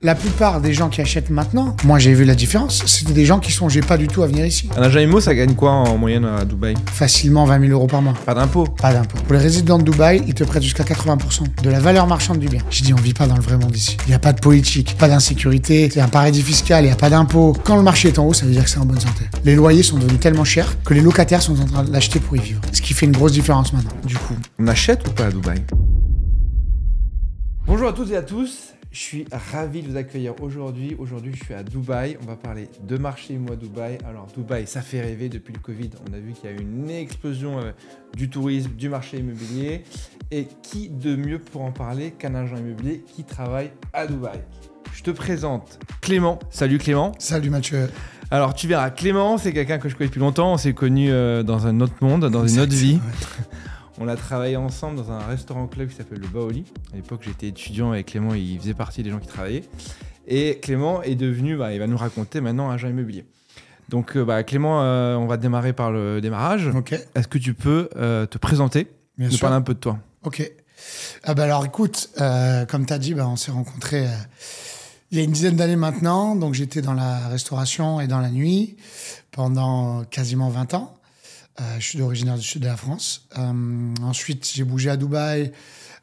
La plupart des gens qui achètent maintenant, moi j'ai vu la différence, c'était des gens qui songeaient pas du tout à venir ici. Un agent IMO, ça gagne quoi en moyenne à Dubaï? Facilement 20 000 euros par mois. Pas d'impôt. Pas d'impôt. Pour les résidents de Dubaï, ils te prêtent jusqu'à 80% de la valeur marchande du bien. J'ai dit, on vit pas dans le vrai monde ici. Il n'y a pas de politique, pas d'insécurité, c'est un paradis fiscal, il n'y a pas d'impôt. Quand le marché est en haut, ça veut dire que c'est en bonne santé. Les loyers sont devenus tellement chers que les locataires sont en train de l'acheter pour y vivre. Ce qui fait une grosse différence maintenant. Du coup, on achète ou pas à Dubaï? Bonjour à toutes et à tous. Je suis ravi de vous accueillir aujourd'hui. Aujourd'hui, je suis à Dubaï. On va parler de marché IMO à Dubaï. Alors, Dubaï, ça fait rêver depuis le Covid. On a vu qu'il y a eu une explosion du tourisme, du marché immobilier. Et qui de mieux pour en parler qu'un agent immobilier qui travaille à Dubaï? Je te présente Clément. Salut Clément. Salut Mathieu. Alors, tu verras, Clément, c'est quelqu'un que je connais depuis longtemps. On s'est connus dans un autre monde, dans une autre vie. Ouais. On a travaillé ensemble dans un restaurant-club qui s'appelle le Baoli. À l'époque, j'étais étudiant et Clément, il faisait partie des gens qui travaillaient. Et Clément est devenu, il va nous raconter maintenant agent immobilier. Donc, Clément, on va démarrer par le démarrage. Ok. Est-ce que tu peux te présenter, nous parler un peu de toi? Ok. Alors, écoute, comme tu as dit, on s'est rencontrés il y a une dizaine d'années maintenant. Donc, j'étais dans la restauration et dans la nuit pendant quasiment 20 ans. Je suis originaire du sud de la France. Ensuite, j'ai bougé à Dubaï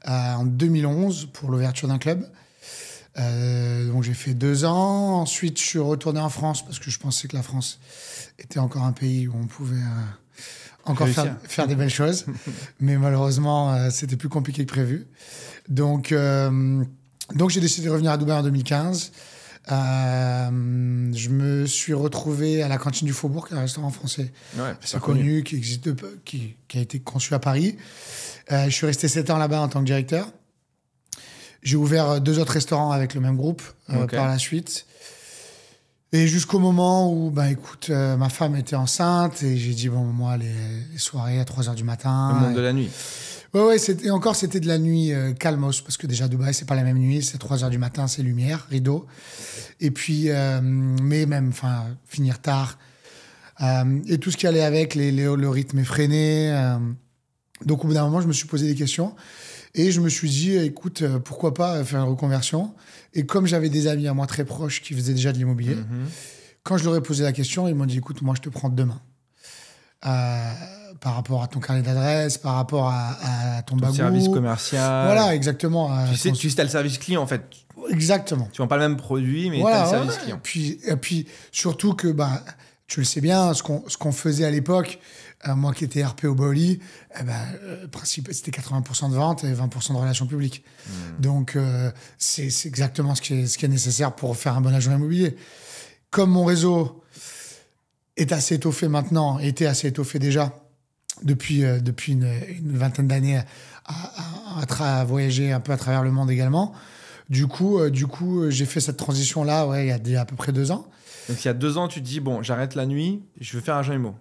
en 2011 pour l'ouverture d'un club. Donc, j'ai fait 2 ans. Ensuite, je suis retourné en France parce que je pensais que la France était encore un pays où on pouvait encore faire des belles choses. Mais malheureusement, c'était plus compliqué que prévu. Donc j'ai décidé de revenir à Dubaï en 2015. Je me suis retrouvé à la cantine du Faubourg, qui est un restaurant français assez connu, qui existe, qui a été conçu à Paris. Je suis resté 7 ans là-bas en tant que directeur. J'ai ouvert 2 autres restaurants avec le même groupe par la suite. Et jusqu'au moment où, ma femme était enceinte et j'ai dit, moi, les soirées à 3h du matin. Le monde de la nuit. Ouais, c'était de la nuit calmos, parce que déjà, Dubaï, c'est pas la même nuit, c'est 3h du matin, c'est lumière, rideau. Et puis, finir tard. Et tout ce qui allait avec, le rythme effréné. Donc, au bout d'un moment, je me suis posé des questions. Et je me suis dit, écoute, pourquoi pas faire une reconversion? Et comme j'avais des amis à moi très proches qui faisaient déjà de l'immobilier, quand je leur ai posé la question, ils m'ont dit, écoute, moi, je te prends demain. Par rapport à ton carnet d'adresse, par rapport à ton bagou. Service commercial. Voilà, exactement. Tu sais, tu as le service client, en fait. Exactement. Tu vends pas le même produit, mais voilà, tu as le service client. Et puis, surtout que, tu le sais bien, ce qu'on faisait à l'époque, moi qui étais RP au Baoli, le principe, c'était 80% de vente et 20% de relations publiques. Donc, c'est exactement ce qui est nécessaire pour faire un bon agent immobilier. Comme mon réseau est assez étoffé maintenant, était assez étoffé déjà, depuis une vingtaine d'années à voyager un peu à travers le monde également. Du coup, j'ai fait cette transition-là il y a à peu près 2 ans. Donc, il y a 2 ans, tu te dis, j'arrête la nuit, je veux faire agent IMO.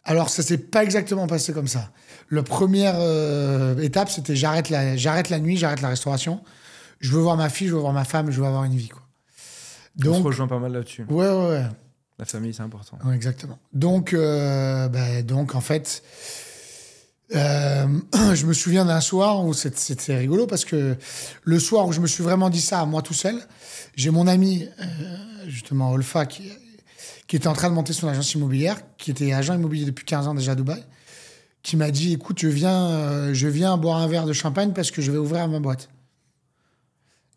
Alors, ça s'est pas exactement passé comme ça. La première étape, c'était j'arrête la nuit, j'arrête la restauration. Je veux voir ma fille, je veux voir ma femme, je veux avoir une vie, quoi. Donc, on se rejoint pas mal là-dessus. Ouais. La famille, c'est important. Ouais, exactement. Donc, en fait, je me souviens d'un soir où c'était rigolo parce que le soir où je me suis vraiment dit ça à moi tout seul, j'ai mon ami, justement, Olfa, qui était en train de monter son agence immobilière, qui était agent immobilier depuis 15 ans déjà à Dubaï, qui m'a dit, écoute, je viens boire un verre de champagne parce que je vais ouvrir ma boîte.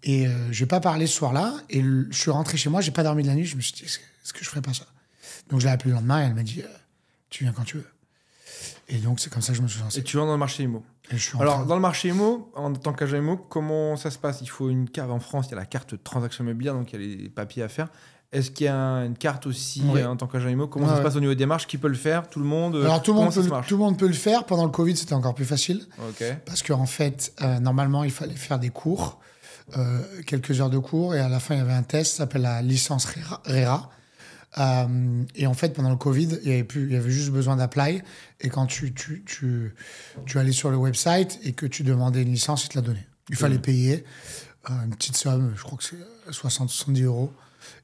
Et je n'ai pas parlé ce soir-là. Et je suis rentré chez moi, je n'ai pas dormi de la nuit. Je me suis dit, est-ce que je ne ferais pas ça? Donc, je l'ai appelé le lendemain et elle m'a dit, tu viens quand tu veux. Et donc, c'est comme ça que je me suis lancé. Et tu rentres dans le marché IMO. Alors, dans le marché IMO, en tant qu'agent IMO, comment ça se passe? Il faut une carte. En France, il y a la carte de transaction immobilière, donc il y a les papiers à faire. Est-ce qu'il y a une carte aussi en tant qu'agent IMO? Comment ça se passe au niveau des démarches? Qui peut le faire? Tout le monde? Alors, tout le monde peut le faire. Pendant le Covid, c'était encore plus facile. Parce qu'en fait, normalement, il fallait faire des cours. Quelques heures de cours et à la fin il y avait un test qui s'appelle la licence RERA et en fait pendant le Covid il y avait juste besoin d'apply et quand tu allais sur le website et que tu demandais une licence, ils te la donnaient. Il fallait payer une petite somme, je crois que c'est 60-70 euros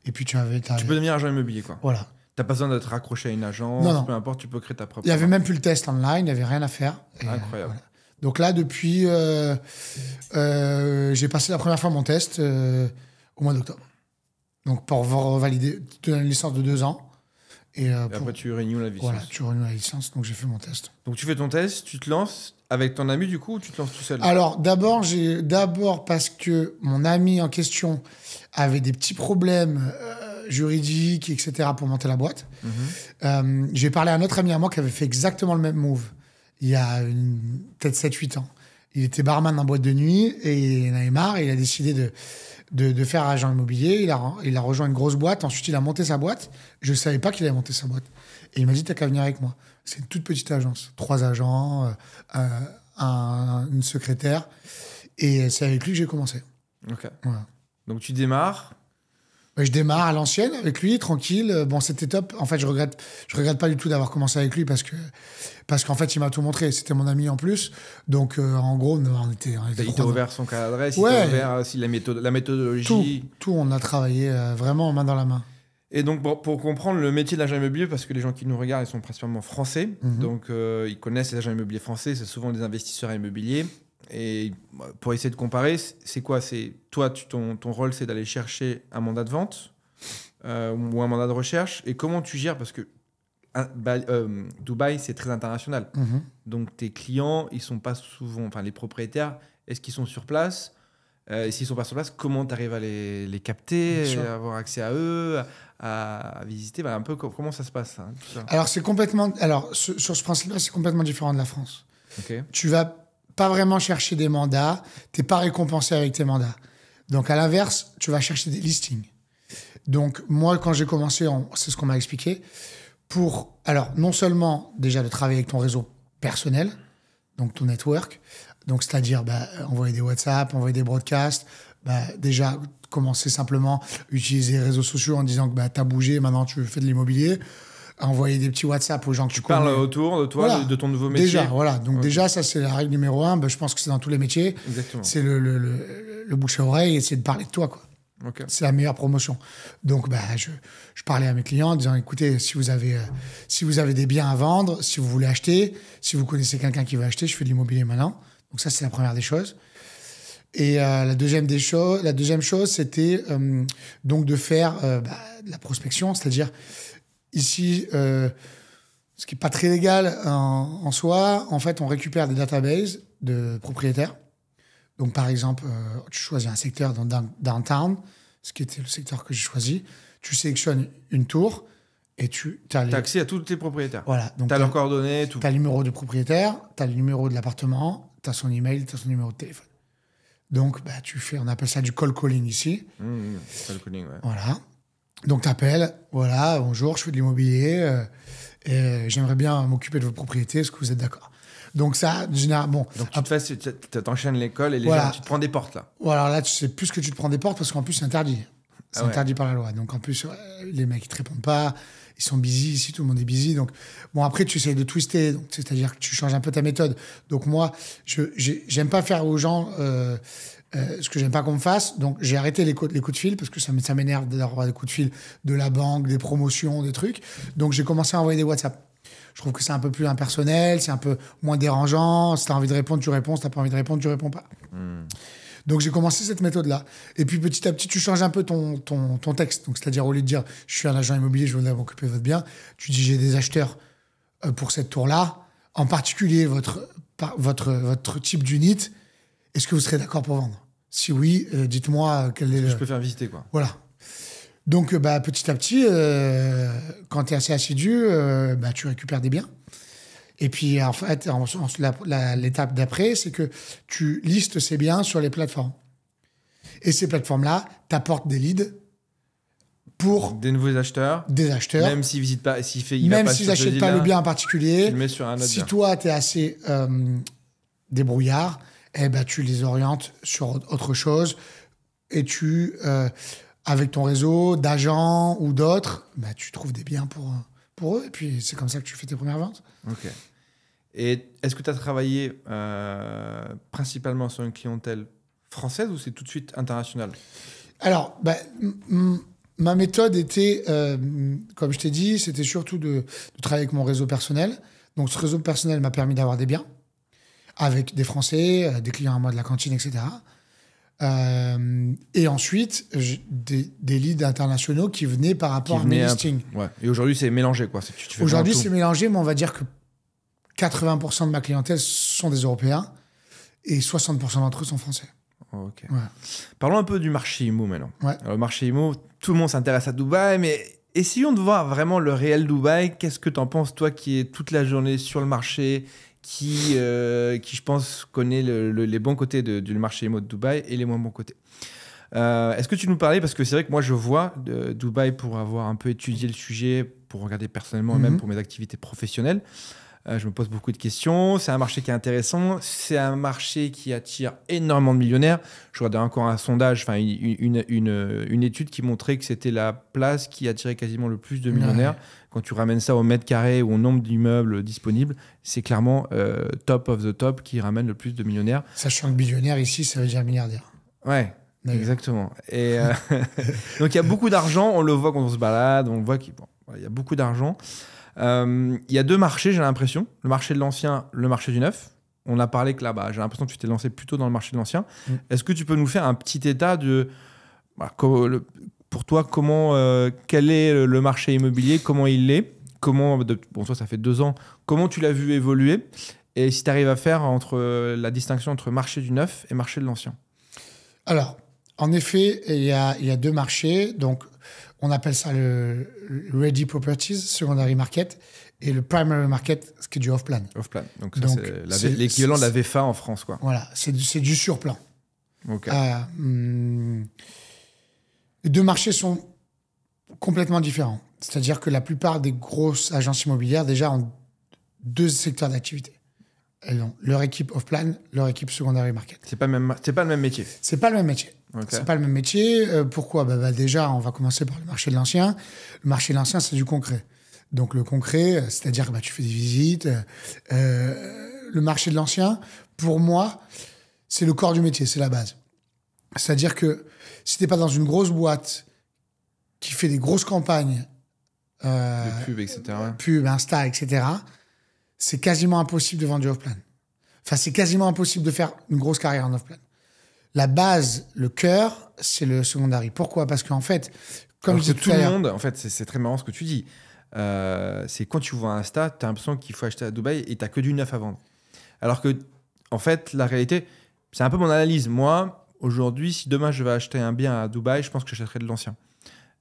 et puis tu peux devenir agent immobilier, quoi. Voilà. T'as pas besoin d'être raccroché à une agence, non. Peu importe, tu peux créer ta propre. Il y avait même plus le test online, il n'y avait rien à faire. Incroyable. Voilà. Donc là, depuis, j'ai passé la première fois mon test au mois d'octobre. Donc, pour valider, tu as une licence de 2 ans. Et après, tu renews la licence. Voilà, tu renews la licence. Donc, j'ai fait mon test. Donc, tu fais ton test, tu te lances avec ton ami, du coup, ou tu te lances tout seul? Alors, d'abord parce que mon ami en question avait des petits problèmes juridiques, etc., pour monter la boîte. J'ai parlé à un autre ami à moi qui avait fait exactement le même move il y a peut-être 7-8 ans. Il était barman dans boîte de nuit et il en avait marre et il a décidé de faire agent immobilier. Il a rejoint une grosse boîte. Ensuite, il a monté sa boîte. Je ne savais pas qu'il avait monté sa boîte. Et il m'a dit, t'as qu'à venir avec moi. C'est une toute petite agence. 3 agents, une secrétaire. Et c'est avec lui que j'ai commencé. Ok. Voilà. Donc, tu démarres. Je démarre à l'ancienne avec lui, tranquille. Bon, c'était top. En fait, je regrette pas du tout d'avoir commencé avec lui parce qu'en fait, il m'a tout montré. C'était mon ami en plus. Donc, en gros, on était il t'a ouvert son carnet d'adresse, ouais. Il t'a ouvert aussi la méthodologie. Tout, on a travaillé vraiment main dans la main. Et donc, pour comprendre le métier de l'agent immobilier, parce que les gens qui nous regardent, ils sont principalement français. Donc, ils connaissent les agents immobiliers français. C'est souvent des investisseurs immobiliers. Et pour essayer de comparer, c'est quoi? C'est toi, ton rôle, c'est d'aller chercher un mandat de vente ou un mandat de recherche. Et comment tu gères? Parce que Dubaï, c'est très international. Donc, tes clients, ils sont pas souvent... Enfin, les propriétaires, est-ce qu'ils sont sur place? Et s'ils sont pas sur place, comment tu arrives à les capter, à avoir accès à eux, à visiter? Un peu comment ça se passe, hein, tout ça. Alors, sur ce principe-là, c'est complètement différent de la France. Okay. Tu vas pas vraiment chercher des mandats, t'es pas récompensé avec tes mandats. Donc, à l'inverse, tu vas chercher des listings. Donc, moi, quand j'ai commencé, c'est ce qu'on m'a expliqué, alors, non seulement, déjà, de travailler avec ton réseau personnel, donc ton network, donc c'est-à-dire envoyer des WhatsApp, envoyer des broadcasts, déjà, commencer simplement, utiliser les réseaux sociaux en disant que t'as bougé, maintenant tu fais de l'immobilier, envoyer des petits WhatsApp aux gens que tu connais. Tu parles autour de toi, voilà. de ton nouveau métier. Déjà, voilà. Donc déjà, ça, c'est la règle numéro 1. Je pense que c'est dans tous les métiers. Exactement. C'est le bouche à oreille, essayer de parler de toi, quoi. Okay. C'est la meilleure promotion. Donc, je parlais à mes clients en disant, écoutez, si vous avez des biens à vendre, si vous voulez acheter, si vous connaissez quelqu'un qui veut acheter, je fais de l'immobilier maintenant. Donc ça, c'est la première des choses. Et la deuxième chose, c'était donc de faire de la prospection, c'est-à-dire ici, ce qui n'est pas très légal en soi, en fait, on récupère des databases de propriétaires. Donc, par exemple, tu choisis un secteur dans Downtown, ce qui était le secteur que j'ai choisi. Tu sélectionnes une tour et tu as accès à tous tes propriétaires. Voilà. Tu as leurs coordonnées, tout. Tu as le numéro du propriétaire, tu as le numéro de l'appartement, tu as son email, tu as son numéro de téléphone. Donc, on appelle ça du call calling ici. Call calling, ouais. Voilà. Donc, tu appelles, voilà, bonjour, je fais de l'immobilier et j'aimerais bien m'occuper de votre propriété, est-ce que vous êtes d'accord? Donc ça, généralement... Bon, donc tu t'enchaînes l'école et tu te prends des portes, là. Voilà, là, tu sais plus que tu te prends des portes parce qu'en plus, c'est interdit. C'est interdit par la loi. Donc en plus, les mecs, ils te répondent pas, ils sont busy, ici, tout le monde est busy. Donc, bon, après, tu essaies de twister, donc, c'est-à-dire que tu changes un peu ta méthode. Donc moi, j'aime pas faire aux gens ce que j'aime pas qu'on me fasse. Donc j'ai arrêté les coups de fil parce que ça m'énerve d'avoir des coups de fil de la banque, des promotions, des trucs. Donc j'ai commencé à envoyer des WhatsApp. Je trouve que c'est un peu plus impersonnel, c'est un peu moins dérangeant. Si tu as envie de répondre, tu réponds. Si tu n'as pas envie de répondre, tu réponds pas. Donc, j'ai commencé cette méthode-là. Et puis, petit à petit, tu changes un peu ton texte. Donc, c'est-à-dire, au lieu de dire « je suis un agent immobilier, je voudrais m'occuper de votre bien », tu dis « j'ai des acheteurs pour cette tour-là, en particulier votre type d'unité. Est-ce que vous serez d'accord pour vendre ? Si oui, dites-moi quel est le... » Je peux faire visiter, quoi. Voilà. Donc, petit à petit, quand tu es assez assidu, tu récupères des biens. Et puis, en fait, l'étape d'après, c'est que tu listes ces biens sur les plateformes. Et ces plateformes-là t'apportent des leads pour... Des nouveaux acheteurs. Des acheteurs. Même s'ils visitent pas, même s'ils n'achètent pas le bien en particulier. Tu le mets sur un autre si bien. toi, tu es assez débrouillard, tu les orientes sur autre chose. Et tu... avec ton réseau d'agents ou d'autres, tu trouves des biens pour eux. Et puis, c'est comme ça que tu fais tes premières ventes. OK. Et est-ce que tu as travaillé principalement sur une clientèle française ou c'est tout de suite international? Alors, ma méthode était, comme je t'ai dit, c'était surtout de travailler avec mon réseau personnel. Donc, ce réseau personnel m'a permis d'avoir des biens avec des Français, des clients à moi de la cantine, etc. Et ensuite, des leads internationaux qui venaient par rapport à mes listings. Ouais. Et aujourd'hui, c'est mélangé, quoi. Aujourd'hui, c'est mélangé, mais on va dire que 80% de ma clientèle sont des Européens et 60% d'entre eux sont français. Ok. Ouais. Parlons un peu du marché IMO maintenant. Ouais. Alors, le marché IMO, tout le monde s'intéresse à Dubaï, mais essayons de voir vraiment le réel Dubaï. Qu'est-ce que tu en penses, toi, qui es toute la journée sur le marché, qui je pense, connaît les bons côtés du marché IMO de Dubaï et les moins bons côtés. Est-ce que tu nous parlais, parce que c'est vrai que moi, je vois Dubaï pour avoir un peu étudié le sujet, pour regarder personnellement et même pour mes activités professionnelles. Je me pose beaucoup de questions. C'est un marché qui est intéressant. C'est un marché qui attire énormément de millionnaires. Je regardais encore un sondage, enfin une étude qui montrait que c'était la place qui attirait quasiment le plus de millionnaires. Ouais. Quand tu ramènes ça au mètre carré ou au nombre d'immeubles disponibles, c'est clairement top of the top qui ramène le plus de millionnaires. Sachant que millionnaire ici, ça veut dire milliardaire. Ouais. Exactement. Et donc il y a beaucoup d'argent. On le voit quand on se balade. On voit qu'il y a beaucoup d'argent. Il y a deux marchés, j'ai l'impression. Le marché de l'ancien, le marché du neuf. On a parlé que là, j'ai l'impression que tu t'es lancé plutôt dans le marché de l'ancien. Est-ce que tu peux nous faire un petit état de... pour toi, quel est le marché immobilier, comment il est, toi, ça fait 2 ans. Comment tu l'as vu évoluer? Et si tu arrives à faire la distinction entre marché du neuf et marché de l'ancien? Alors, en effet, il y a deux marchés. Donc, on appelle ça le Ready Properties, Secondary Market, et le Primary Market, ce qui est du off-plan. Off-plan. Donc c'est l'équivalent de la VFA en France, quoi. Voilà, c'est du surplan. Ok. Les deux marchés sont complètement différents. C'est-à-dire que la plupart des grosses agences immobilières, déjà, ont 2 secteurs d'activité. Elles ont leur équipe off-plan, leur équipe secondary market. C'est pas le même métier. C'est pas le même métier. Okay. C'est pas le même métier. Pourquoi ? Déjà, on va commencer par le marché de l'ancien. Le marché de l'ancien, c'est du concret. Donc le concret, c'est-à-dire que tu fais des visites. Le marché de l'ancien, pour moi, c'est le corps du métier, c'est la base. C'est-à-dire que si t'es pas dans une grosse boîte qui fait des grosses campagnes, de pub, etc. Pub, Insta, etc., c'est quasiment impossible de vendre du off-plan. Enfin, c'est quasiment impossible de faire une grosse carrière en off-plan. La base, le cœur, c'est le secondary. Pourquoi ? Parce qu'en fait, comme je disais tout le monde, en fait, c'est très marrant ce que tu dis. C'est quand tu vois Insta, tu as l'impression qu'il faut acheter à Dubaï et tu n'as que du neuf à vendre. Alors que, en fait, la réalité, c'est un peu mon analyse. Moi, aujourd'hui, si demain je vais acheter un bien à Dubaï, je pense que j'achèterai de l'ancien.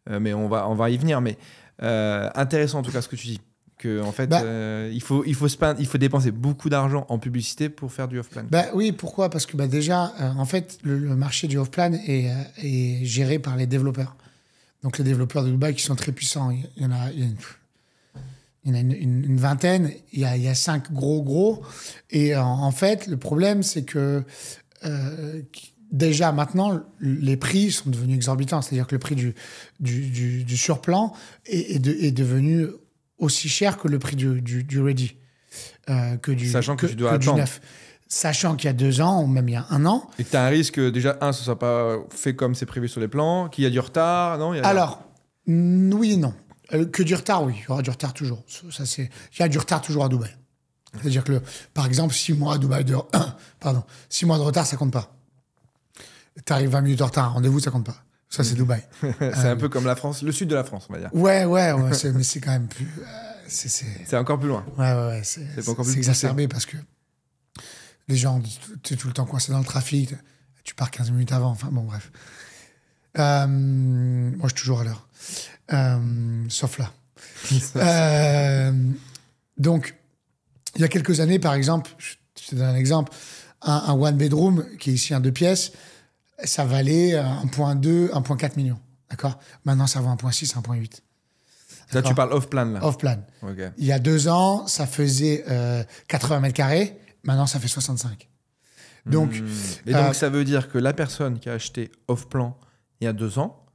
Mais on va y venir. Mais intéressant en tout cas ce que tu dis. Que, en fait, il faut dépenser beaucoup d'argent en publicité pour faire du off-plan. Oui, pourquoi ? Parce que déjà, en fait, le marché du off-plan est géré par les développeurs. Donc les développeurs de Dubaï qui sont très puissants. Il y en a une vingtaine. Il y a 5 gros. Et en fait, le problème, c'est que déjà maintenant, les prix sont devenus exorbitants. C'est-à-dire que le prix du surplan est devenu aussi cher que le prix du ready, sachant que tu dois attendre. Du neuf. Sachant qu'il y a 2 ans, ou même il y a 1 an. Et que tu as un risque, déjà, ce ne soit pas fait comme c'est prévu sur les plans, qu'il y a du retard, non ? Alors, oui et non. Que du retard, oui. Il y aura du retard toujours. Il y a du retard toujours à Dubaï. C'est-à-dire que, par exemple, 6 mois à Dubaï 6 mois de retard, ça compte pas. Tu arrives 20 minutes de retard, rendez-vous, ça compte pas. Ça, c'est Dubaï. C'est un peu comme la France, le sud de la France, on va dire. Ouais, mais c'est quand même plus... C'est encore plus loin. Ouais, c'est exacerbé parce que les gens, tu es tout le temps coincé dans le trafic, tu pars 15 minutes avant, enfin bon, bref. Moi, je suis toujours à l'heure. Sauf là. Donc, il y a quelques années, par exemple, je te donne un exemple, un one bedroom, qui est ici un 2 pièces, ça valait 1,2, 1,4 millions. D'accord ? Maintenant, ça vaut 1,6, 1,8. Là, tu parles off-plan, là. Off-plan. Okay. Il y a 2 ans, ça faisait 80 mètres carrés. Maintenant, ça fait 65. Donc, et donc, ça veut dire que la personne qui a acheté off-plan il y a 2 ans,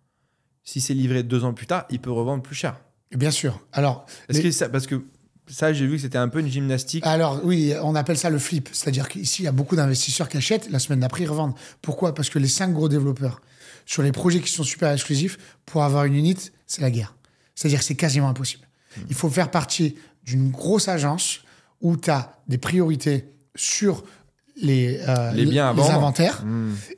si c'est livré 2 ans plus tard, il peut revendre plus cher. Bien sûr. Alors, parce que ça, j'ai vu que c'était un peu une gymnastique. Alors, oui, on appelle ça le flip. C'est-à-dire qu'ici, il y a beaucoup d'investisseurs qui achètent. La semaine d'après, ils revendent. Pourquoi ? Parce que les 5 gros développeurs, sur les projets qui sont super exclusifs, pour avoir une unité, c'est la guerre. C'est-à-dire que c'est quasiment impossible. Il faut faire partie d'une grosse agence où tu as des priorités sur Les biens à les vendre. inventaires.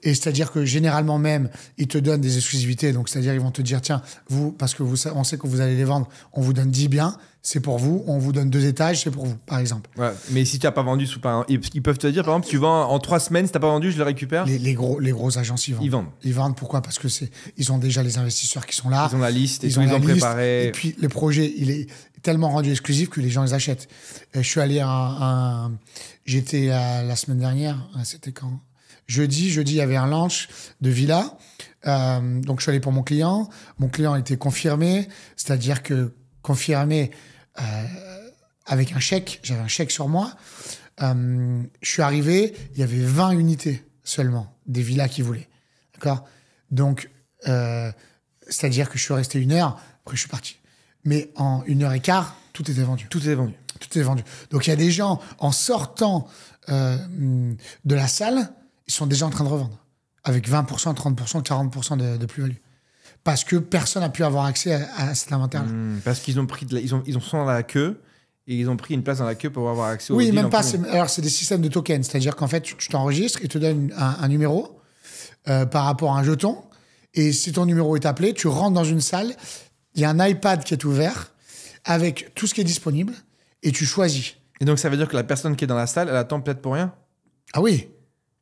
Et c'est-à-dire que généralement même, ils te donnent des exclusivités. Donc, c'est-à-dire ils vont te dire, tiens, vous, parce que on sait que vous allez les vendre, on vous donne 10 biens, c'est pour vous. On vous donne 2 étages, c'est pour vous, par exemple. Ouais, mais si tu n'as pas vendu, ils peuvent te dire, par exemple, tu vends en 3 semaines, si tu n'as pas vendu, je le récupère. Les gros agences, ils vendent. Ils vendent. Ils vendent, pourquoi? Parce que ils ont déjà les investisseurs qui sont là. Ils ont la liste, et ils ont préparé. Et puis, le projet, il est tellement rendu exclusif que les gens les achètent. Je suis allé j'étais la semaine dernière, c'était quand? Jeudi, il y avait un launch de villa. Donc, je suis allé pour mon client. Mon client était confirmé, c'est-à-dire que confirmé avec un chèque. J'avais un chèque sur moi. Je suis arrivé, il y avait 20 unités seulement des villas qu'il voulait. D'accord? Donc, c'est-à-dire que je suis resté 1 heure, après je suis parti. Mais en 1h15, tout était vendu. Tout est vendu. Tout est vendu. Donc, il y a des gens, en sortant de la salle, ils sont déjà en train de revendre. Avec 20%, 30%, 40% de plus-value. Parce que personne n'a pu avoir accès à cet inventaire-là. Parce qu'ils ont pris ils sont dans la queue et ils ont pris une place dans la queue pour avoir accès au Oui, deal même pas. premier. Alors, c'est des systèmes de tokens. C'est-à-dire qu'en fait, tu t'enregistres et te donnes un numéro par rapport à un jeton. Et si ton numéro est appelé, tu rentres dans une salle. Il y a un iPad qui est ouvert avec tout ce qui est disponible et tu choisis. Et donc, ça veut dire que la personne qui est dans la salle, elle attend peut-être pour rien? Ah oui,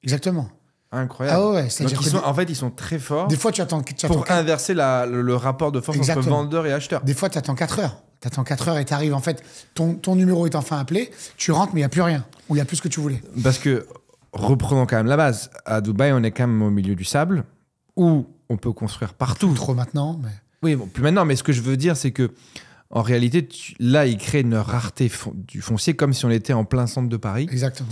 exactement. Incroyable. Ah ouais, c'est-à-dire donc, en fait, ils sont très forts des fois, tu attends pour inverser le rapport de force entre vendeur et acheteur. Des fois, tu attends 4 heures. Tu attends 4 heures et tu arrives. En fait, ton numéro est enfin appelé. Tu rentres, mais il n'y a plus rien. Ou il n'y a plus ce que tu voulais. Parce que, reprenons quand même la base. À Dubaï, on est quand même au milieu du sable où on peut construire partout. Plus trop maintenant, mais... Oui, bon, plus maintenant. Mais ce que je veux dire, c'est que en réalité, là, ils créent une rareté du foncier comme si on était en plein centre de Paris. Exactement.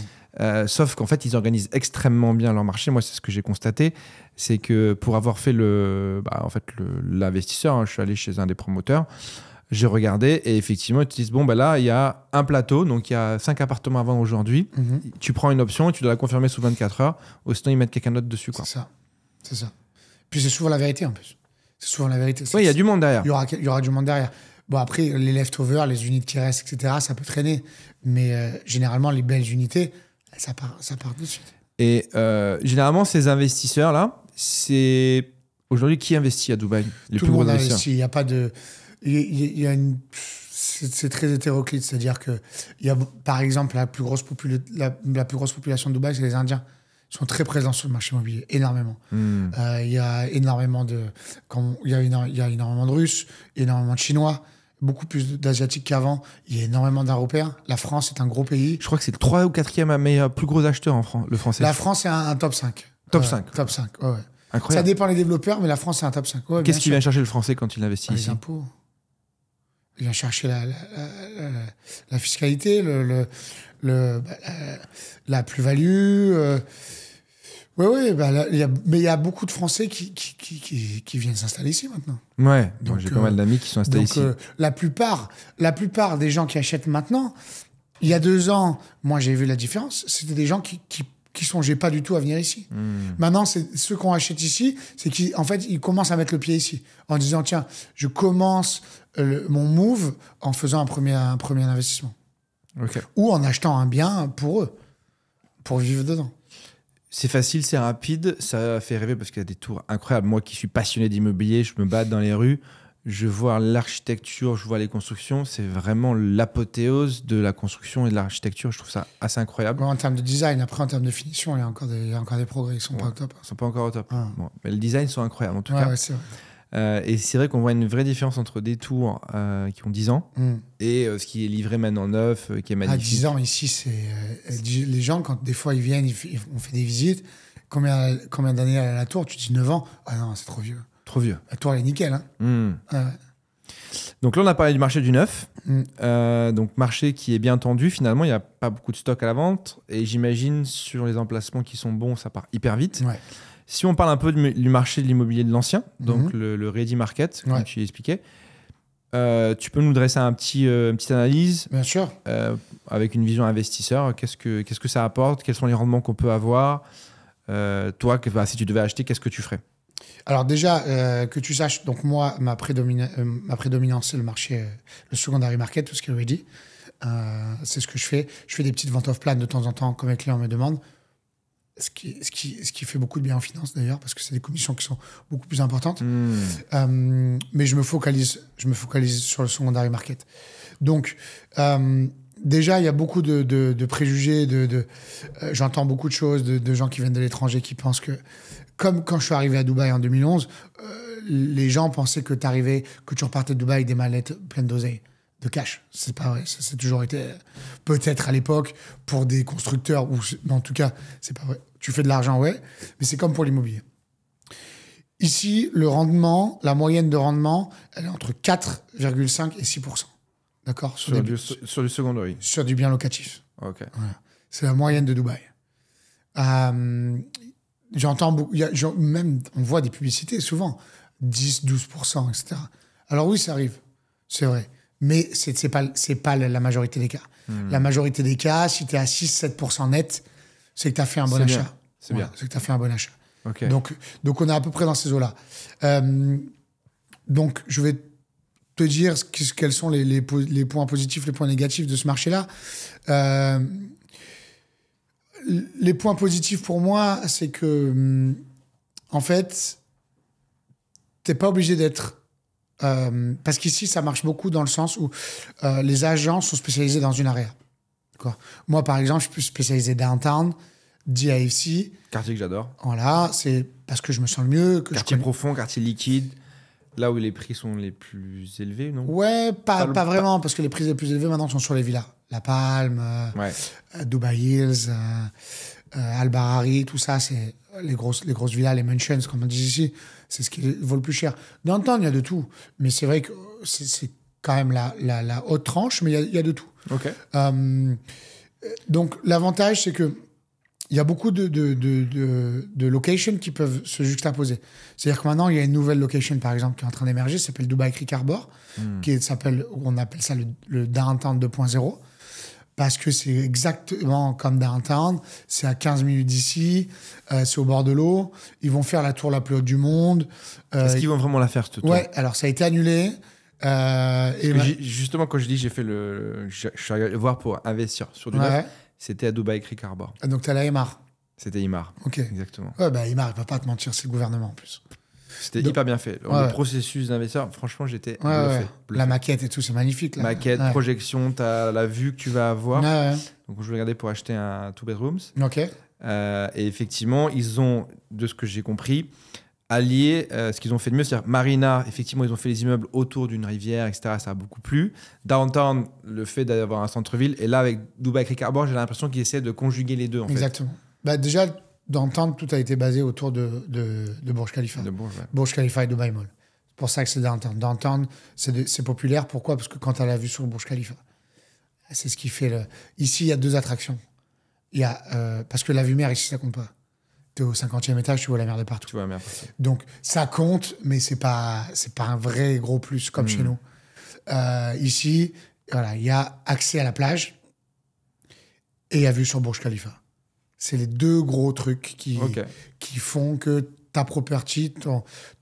Sauf qu'en fait, ils organisent extrêmement bien leur marché. Moi, c'est ce que j'ai constaté. C'est que pour avoir fait l'investisseur, hein, je suis allé chez un des promoteurs, j'ai regardé et effectivement, ils te disent, bon, là, il y a un plateau, donc il y a 5 appartements à vendre aujourd'hui. Tu prends une option et tu dois la confirmer sous 24 heures. Ou sinon, ils mettent quelqu'un d'autre dessus. Quoi. C'est ça. Puis c'est souvent la vérité, en plus. C'est souvent la vérité. Oui, il y a du monde derrière. Il y aura du monde derrière. Bon, après, les leftovers, les unités qui restent, etc., ça peut traîner. Mais généralement, les belles unités, ça part de suite. Et généralement, ces investisseurs-là, c'est... Aujourd'hui, qui investit à Dubaï? Les Tout plus le gros monde investisseurs. investit. Il n'y a pas de... C'est très hétéroclite. C'est-à-dire que, par exemple, la plus grosse population de Dubaï, c'est les Indiens. Ils sont très présents sur le marché immobilier, énormément. Il y a énormément de... Il y a énormément de Russes, énormément de Chinois, beaucoup plus d'Asiatiques qu'avant. Il y a énormément d'Européens. La France est un gros pays. Je crois que c'est le 3e ou 4e meilleur, plus gros acheteur en France, le français. La France est un top 5. Top 5. Top 5, ouais. Incroyable. Ça dépend des développeurs, mais la France, c'est un top 5. Ouais, qu'est-ce qu'il vient chercher le français quand il investit ici? Les impôts. Il vient chercher la fiscalité, la plus-value. Mais il y a beaucoup de Français qui viennent s'installer ici maintenant. Ouais, donc, j'ai pas mal d'amis qui sont installés ici. La plupart des gens qui achètent maintenant, il y a 2 ans, moi j'ai vu la différence, c'était des gens qui songeaient pas du tout à venir ici. Maintenant, c'est ceux qu'on achète ici, c'est qu'en fait, ils commencent à mettre le pied ici, en disant, tiens, je commence mon move en faisant un premier investissement. Okay. Ou en achetant un bien pour eux, pour vivre dedans. C'est facile, c'est rapide, ça fait rêver parce qu'il y a des tours incroyables. Moi qui suis passionné d'immobilier, je me bats dans les rues, je vois l'architecture, je vois les constructions, c'est vraiment l'apothéose de la construction et de l'architecture. Je trouve ça assez incroyable. Ouais, en termes de design, après en termes de finition, il y a encore des progrès, ils sont pas au top. Ils sont pas encore au top. Ah. Bon, mais le design sont incroyables en tout cas. Ouais, c'est vrai. Et c'est vrai qu'on voit une vraie différence entre des tours qui ont 10 ans et ce qui est livré maintenant neuf, qui est magnifique. À 10 ans, ici, c'est les gens, quand des fois ils viennent, on fait des visites, combien d'années à la tour? Tu dis 9 ans. Ah non, c'est trop vieux. Trop vieux. La tour, elle est nickel. Hein. Donc là, on a parlé du marché du neuf. Donc marché qui est bien tendu. Finalement, il n'y a pas beaucoup de stock à la vente. Et j'imagine, sur les emplacements qui sont bons, ça part hyper vite. Ouais. Si on parle un peu du marché de l'immobilier de l'ancien, donc le ready market, comme tu expliquais, tu peux nous dresser une petite analyse? Bien sûr. Avec une vision investisseur. Qu'est-ce que ça apporte? Quels sont les rendements qu'on peut avoir? Toi, si tu devais acheter, qu'est-ce que tu ferais? Alors déjà, que tu saches, donc moi, ma prédominance, c'est le marché, le secondary market, tout ce qui est ready. C'est ce que je fais. Je fais des petites ventes off-plan de temps en temps, comme les clients me demandent. ce qui fait beaucoup de bien en finance d'ailleurs, parce que c'est des commissions qui sont beaucoup plus importantes. Mais je me focalise sur le secondary market. Donc, déjà, il y a beaucoup de préjugés. J'entends beaucoup de choses de gens qui viennent de l'étranger qui pensent que, comme quand je suis arrivé à Dubaï en 2011, les gens pensaient que tu repartais de Dubaï avec des mallettes pleines d'oseille, de cash. C'est pas vrai. Ça, c'est toujours été, peut-être à l'époque, pour des constructeurs, mais en tout cas, c'est pas vrai. Tu fais de l'argent, ouais, mais c'est comme pour l'immobilier. Ici, le rendement, la moyenne de rendement, elle est entre 4,5 et 6%. D'accord, sur du secondary. Sur du bien locatif. Ok. Voilà. C'est la moyenne de Dubaï. J'entends beaucoup, même on voit des publicités souvent, 10, 12%, etc. Alors oui, ça arrive, c'est vrai. Mais c'est pas la majorité des cas. La majorité des cas, si tu es à 6-7% net, c'est que tu as fait un bon achat. Bien. C'est bien. C'est que tu as fait un bon achat. Okay. Donc on est à peu près dans ces eaux-là. Donc je vais te dire quels sont les points positifs, les points négatifs de ce marché-là. Les points positifs pour moi, c'est que, en fait, t'es pas obligé d'être... parce qu'ici, ça marche beaucoup dans le sens où les agents sont spécialisés dans une area. D'accord. Moi, par exemple, je suis plus spécialisé downtown, DIFC. Quartier que j'adore. Voilà, c'est parce que je me sens le mieux. Quartier profond, quartier liquide. Là où les prix sont les plus élevés, non? Ouais, pas vraiment, parce que les prix les plus élevés maintenant sont sur les villas. La Palme, Dubai Hills, Al-Barari, tout ça, c'est les grosses villas, les mansions, comme on dit ici, c'est ce qui vaut le plus cher. Dans le temps, il y a de tout, mais c'est vrai que c'est quand même la haute tranche, mais il y a de tout. Okay. Donc, l'avantage, c'est que il y a beaucoup de locations qui peuvent se juxtaposer. C'est-à-dire que maintenant, il y a une nouvelle location, par exemple, qui est en train d'émerger, ça s'appelle Dubai Creek Harbor, on appelle ça le Downtown 2.0, parce que c'est exactement comme Downtown, c'est à 15 minutes d'ici, c'est au bord de l'eau, ils vont faire la tour la plus haute du monde. Est-ce qu'ils vont vraiment la faire, cette tour? Ouais, alors ça a été annulé. Justement, quand je dis je suis allé voir pour investir sur du neuf, c'était à Dubai Creek Harbor. Donc, tu es à la Emaar. C'était Emaar. Ok. Exactement. Ouais, bah, Emaar, il ne peut pas te mentir, c'est le gouvernement en plus. C'était hyper bien fait. Le processus d'investisseur, franchement, j'étais bluffé. La maquette et tout, c'est magnifique. Là. Maquette, projection, tu as la vue que tu vas avoir. Donc, je vais regarder pour acheter un 2 bedrooms. Ok. Et effectivement, ils ont, de ce que j'ai compris, allié ce qu'ils ont fait de mieux. C'est-à-dire, Marina, effectivement, ils ont fait les immeubles autour d'une rivière, etc. Ça a beaucoup plu. Downtown, le fait d'avoir un centre-ville. Et là, avec Dubai Creek Harbor, j'ai l'impression qu'ils essaient de conjuguer les deux. Exactement. Bah, déjà, Downtown, tout a été basé autour de Burj Khalifa. Burj Khalifa et Dubai Mall. C'est pour ça que c'est Downtown. Downtown, c'est populaire. Pourquoi? Parce que quand tu as la vue sur le Burj Khalifa, c'est ce qui fait Ici, il y a 2 attractions. Parce que la vue mer, ici, ça compte pas. Tu es au 50e étage, tu vois la mer de partout. Tu vois la mer partout. Donc, ça compte, mais c'est pas un vrai gros plus comme chez nous. Ici, voilà, il y a accès à la plage et il y a vue sur Burj Khalifa. C'est les 2 gros trucs qui font que ta property,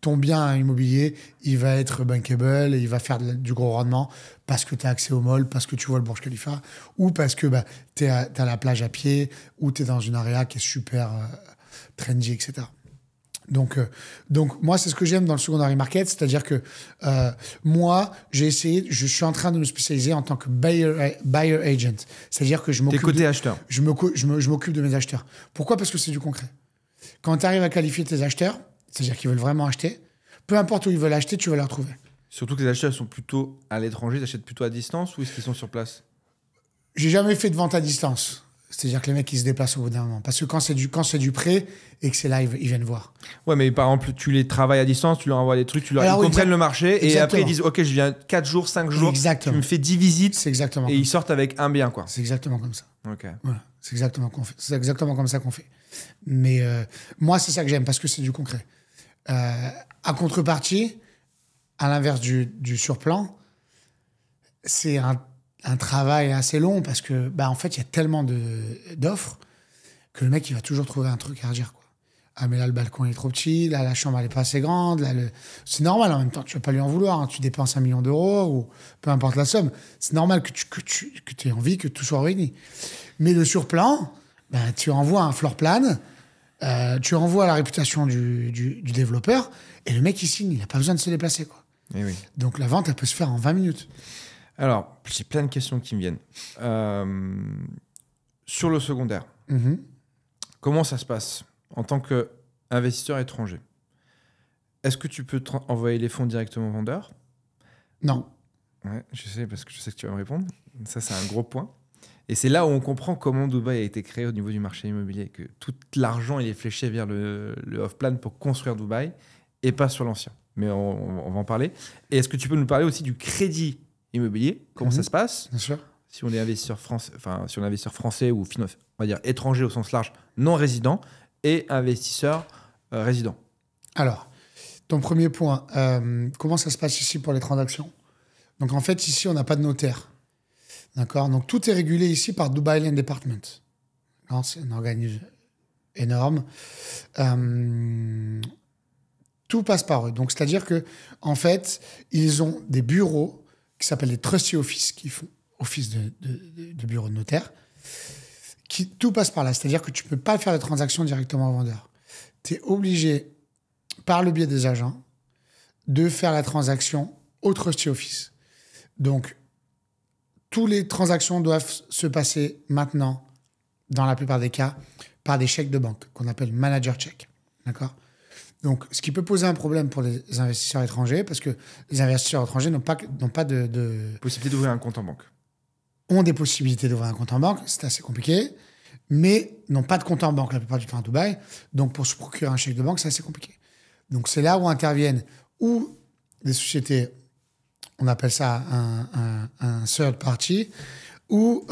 ton bien immobilier, il va être bankable et il va faire du gros rendement parce que tu as accès au mall, parce que tu vois le Burj Khalifa ou parce que tu as la plage à pied ou tu es dans une area qui est super trendy, etc. Donc moi, c'est ce que j'aime dans le secondary market, c'est-à-dire que moi, je suis en train de me spécialiser en tant que buyer agent. C'est-à-dire que je m'occupe... T'es côté acheteur. Je m'occupe de mes acheteurs. Pourquoi? Parce que c'est du concret. Quand tu arrives à qualifier tes acheteurs, c'est-à-dire qu'ils veulent vraiment acheter, peu importe où ils veulent acheter, tu vas les retrouver. Surtout que les acheteurs sont plutôt à l'étranger, ils achètent plutôt à distance ou est-ce qu'ils sont sur place? J'ai jamais fait de vente à distance. C'est-à-dire que les mecs, ils se déplacent au bout d'un moment. Parce que quand c'est du prêt et que c'est là, ils viennent voir. Ouais, mais par exemple, tu les travailles à distance, tu leur envoies des trucs, ils comprennent le marché et après ils disent « Ok, je viens 4 jours, 5 jours, tu me fais 10 visites. » C'est exactement et ils sortent avec un bien, quoi. C'est exactement comme ça. Ok. Voilà. C'est exactement comme ça qu'on fait. Mais moi, c'est ça que j'aime parce que c'est du concret. À contrepartie, à l'inverse du surplan, c'est un travail assez long parce que, en fait, il y a tellement d'offres que le mec, il va toujours trouver un truc à redire, quoi. Ah, mais là, le balcon est trop petit, là, la chambre, elle est pas assez grande, là, c'est normal en même temps, tu vas pas lui en vouloir, hein. Tu dépenses 1 million d'euros ou peu importe la somme. C'est normal que tu aies envie que tout soit réuni. Mais le surplan, tu envoies un floor plan, Tu envoies la réputation du développeur et le mec, il signe. Il n'a pas besoin de se déplacer, quoi. Eh oui. Donc, la vente, elle peut se faire en 20 minutes. Alors, j'ai plein de questions qui me viennent. Sur le secondaire, comment ça se passe en tant qu'investisseur étranger? Est-ce que tu peux envoyer les fonds directement au vendeur? Non. Ouais, je sais, parce que je sais que tu vas me répondre. Ça, c'est un gros point. Et c'est là où on comprend comment Dubaï a été créé au niveau du marché immobilier, que tout l'argent il est fléché vers le off-plan pour construire Dubaï et pas sur l'ancien. Mais on va en parler. Et est-ce que tu peux nous parler aussi du crédit immobilier? Comment ça se passe? Bien sûr. Si on est investisseur français, enfin, si on est investisseur français ou on va dire étranger au sens large, non résident, et investisseur résident. Alors, ton premier point, comment ça se passe ici pour les transactions? Donc, en fait, ici, on n'a pas de notaire. D'accord? Donc, tout est régulé ici par Dubai Land Department. Alors, c'est un organisme énorme. Tout passe par eux. Donc, c'est-à-dire que, en fait, ils ont des bureaux qui s'appellent les trustee office, qui font office de bureau de notaire. Tout passe par là. C'est-à-dire que tu ne peux pas faire de transactions directement au vendeur. Tu es obligé, par le biais des agents, de faire la transaction au trustee office. Donc, toutes les transactions doivent se passer maintenant, dans la plupart des cas, par des chèques de banque, qu'on appelle manager check. D'accord? Donc, ce qui peut poser un problème pour les investisseurs étrangers, parce que les investisseurs étrangers n'ont pas de... Possibilité d'ouvrir un compte en banque. Ont des possibilités d'ouvrir un compte en banque, c'est assez compliqué, mais n'ont pas de compte en banque la plupart du temps à Dubaï. Donc, pour se procurer un chèque de banque, c'est assez compliqué. Donc, c'est là où interviennent ou des sociétés, on appelle ça un third party, ou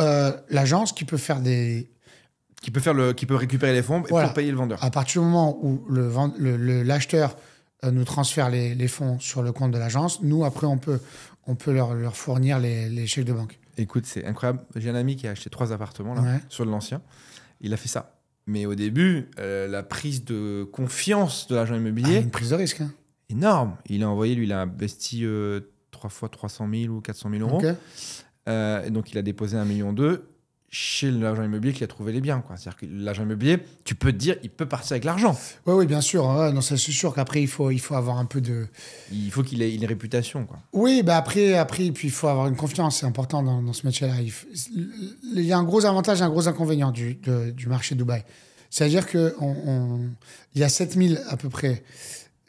l'agence qui peut faire des... Qui peut récupérer les fonds pour payer le vendeur. À partir du moment où l'acheteur nous transfère les fonds sur le compte de l'agence, nous, après, on peut leur fournir les chèques de banque. Écoute, c'est incroyable. J'ai un ami qui a acheté 3 appartements là, sur de l'ancien. Il a fait ça. Mais au début, la prise de confiance de l'agent immobilier... une prise de risque. Hein. Énorme. Il a envoyé, lui, il a investi 3 fois 300 000 ou 400 000 euros. Okay. Et donc, il a déposé 1,2 million chez l'agent immobilier qui a trouvé les biens. C'est-à-dire que l'agent immobilier, tu peux te dire, il peut partir avec l'argent. Oui, bien sûr. Ouais, non, c'est sûr qu'après, il faut avoir un peu de... Il faut qu'il ait une réputation, quoi. Oui, après, puis il faut avoir une confiance. C'est important dans ce métier-là. Il y a un gros avantage et un gros inconvénient du marché de Dubaï. C'est-à-dire qu'il y a 7000 à peu près.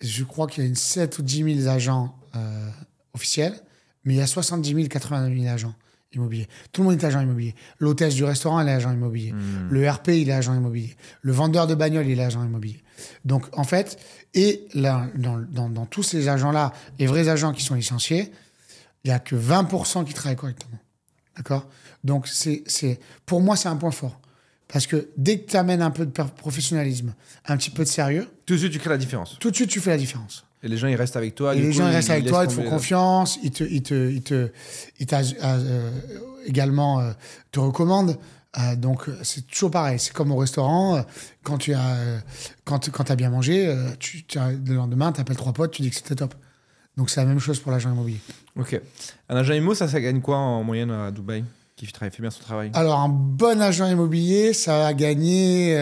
Je crois qu'il y a 7 ou 10 000 agents officiels, mais il y a 70 000, 80 000 agents immobilier. Tout le monde est agent immobilier. L'hôtesse du restaurant, elle est agent immobilier. Le RP, il est agent immobilier. Le vendeur de bagnole, il est agent immobilier. Donc, en fait, et là, dans tous ces agents-là, les vrais agents qui sont licenciés, il n'y a que 20% qui travaillent correctement. D'accord? Donc, pour moi, c'est un point fort. Parce que dès que tu amènes un peu de professionnalisme, un petit peu de sérieux... Tout de suite, tu crées la différence. Tout de suite, tu fais la différence. Et les gens, ils restent avec toi. Et les gens, ils restent avec toi, ils te font confiance, ils également te recommandent. Donc, c'est toujours pareil. C'est comme au restaurant. Quand tu as bien mangé, le lendemain, tu appelles 3 potes, tu dis que c'était top. Donc, c'est la même chose pour l'agent immobilier. OK. Un agent immo, ça gagne quoi en moyenne à Dubaï qui fait bien son travail? Alors, un bon agent immobilier, ça va gagner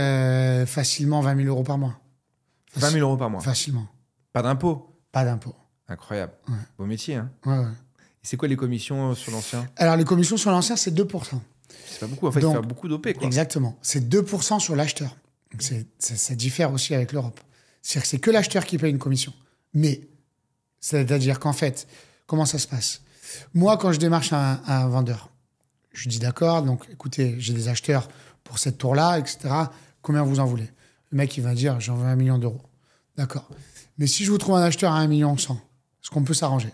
facilement 20 000 euros par mois. 20 000 euros par mois? Facilement. Pas d'impôt? Pas d'impôt. Incroyable. Ouais. Beau métier, hein? Ouais. Et c'est quoi les commissions sur l'ancien? Alors, les commissions sur l'ancien, c'est 2%. C'est pas beaucoup. En fait, il fait beaucoup d'OP, quoi. Exactement. C'est 2% sur l'acheteur. Donc, ça diffère aussi avec l'Europe. C'est-à-dire que c'est que l'acheteur qui paye une commission. Mais, c'est-à-dire qu'en fait, comment ça se passe? Moi, quand je démarche un vendeur, je dis d'accord, donc écoutez, j'ai des acheteurs pour cette tour-là, etc. Combien vous en voulez? Le mec, il va dire, j'en veux 1 million d'euros. D'accord. Mais si je vous trouve un acheteur à 1,1 million, est-ce qu'on peut s'arranger?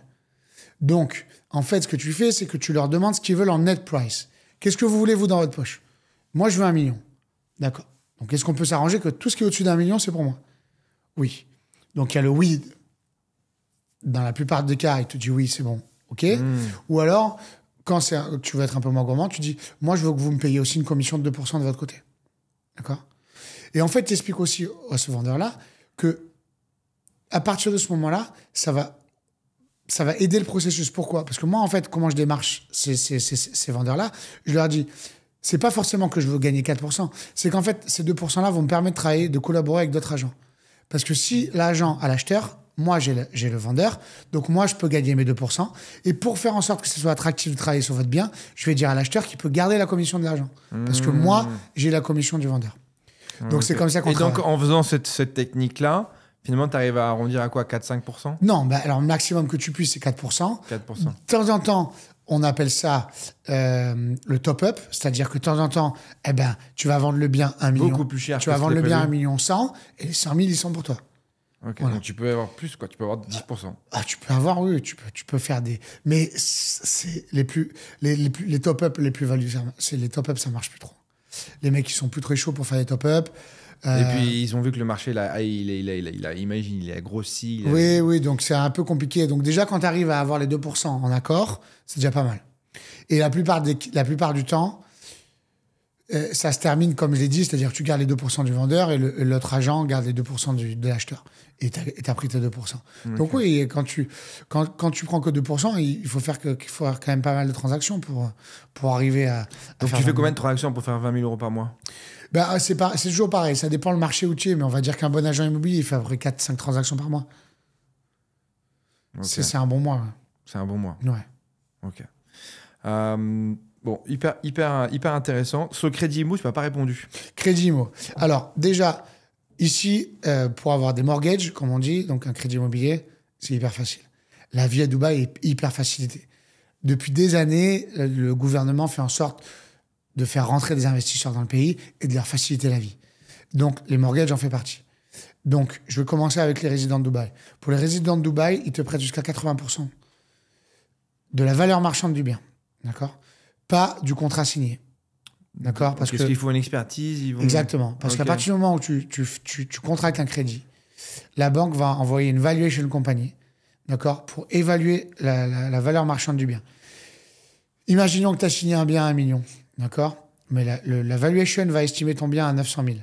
Donc, en fait, ce que tu fais, c'est que tu leur demandes ce qu'ils veulent en net price. Qu'est-ce que vous voulez, vous, dans votre poche? Moi, je veux 1 million. D'accord. Donc, est-ce qu'on peut s'arranger que tout ce qui est au-dessus d'1 million, c'est pour moi? Oui. Donc, il y a le oui. Dans la plupart des cas, il te dit oui, c'est bon. OK. Ou alors, quand tu veux être un peu moins gourmand, tu dis, moi, je veux que vous me payiez aussi une commission de 2% de votre côté. D'accord? Et en fait, tu expliques aussi à ce vendeur-là que à partir de ce moment-là, ça va aider le processus. Pourquoi? Parce que moi, en fait, comment je démarche ces vendeurs-là, je leur dis, C'est pas forcément que je veux gagner 4%. C'est qu'en fait, ces 2%-là vont me permettre de travailler, de collaborer avec d'autres agents. Parce que si l'agent a l'acheteur, moi, j'ai le vendeur. Donc, moi, je peux gagner mes 2%. Et pour faire en sorte que ce soit attractif de travailler sur votre bien, je vais dire à l'acheteur qu'il peut garder la commission de l'agent. Parce que moi, j'ai la commission du vendeur. Donc, c'est comme ça qu'on travaille. Et donc, en faisant cette technique-là, finalement, tu arrives à arrondir à quoi, 4-5%? Non, alors, le maximum que tu puisses, c'est 4%. 4%. De temps en temps, on appelle ça le top-up. C'est-à-dire que de temps en temps, tu vas vendre le bien 1 million. Beaucoup plus cher. Tu vas vendre le bien 1 million 100 et les 100 000, ils sont pour toi. Ok, voilà. Donc tu peux avoir plus, quoi. Tu peux avoir 10%. Tu peux avoir, oui, tu peux faire des... Mais c'est les top-up, les plus-values, c'est les top-up, ça marche plus trop. Les mecs, ils sont plus très chauds pour faire des top-up. Et puis, ils ont vu que le marché, là, imagine, il a grossi. Oui, donc c'est un peu compliqué. Donc déjà, quand tu arrives à avoir les 2% en accord, c'est déjà pas mal. Et la plupart du temps, ça se termine comme je l'ai dit, c'est-à-dire que tu gardes les 2% du vendeur et l'autre agent garde les 2% de l'acheteur. Et tu as pris tes 2%. Okay. Donc oui, quand tu prends que 2%, il faut faire quand même pas mal de transactions pour arriver à donc tu fais combien de transactions pour faire 20 000 euros par mois? C'est toujours pareil, ça dépend le marché où tu es, mais on va dire qu'un bon agent immobilier, il fait à peu près 4-5 transactions par mois. Okay. C'est un bon mois. Ouais. C'est un bon mois. Ouais. Ok. Bon, hyper intéressant. Sur le crédit IMO, tu m'as pas répondu. Crédit IMO. Alors, déjà, ici, pour avoir des mortgages, comme on dit, donc un crédit immobilier, c'est hyper facile. La vie à Dubaï est hyper facilitée. Depuis des années, le gouvernement fait en sorte de faire rentrer des investisseurs dans le pays et de leur faciliter la vie. Donc, les mortgages en fait partie. Donc, je vais commencer avec les résidents de Dubaï. Pour les résidents de Dubaï, ils te prêtent jusqu'à 80% de la valeur marchande du bien. D'accord ? Pas du contrat signé. D'accord ? Parce qu'il faut une expertise. Exactement. Parce qu'à partir du moment où tu contractes un crédit, la banque va envoyer une valuation company, d'accord, pour évaluer la valeur marchande du bien. Imaginons que tu as signé un bien à 1 million, d'accord ? Mais la valuation va estimer ton bien à 900 000.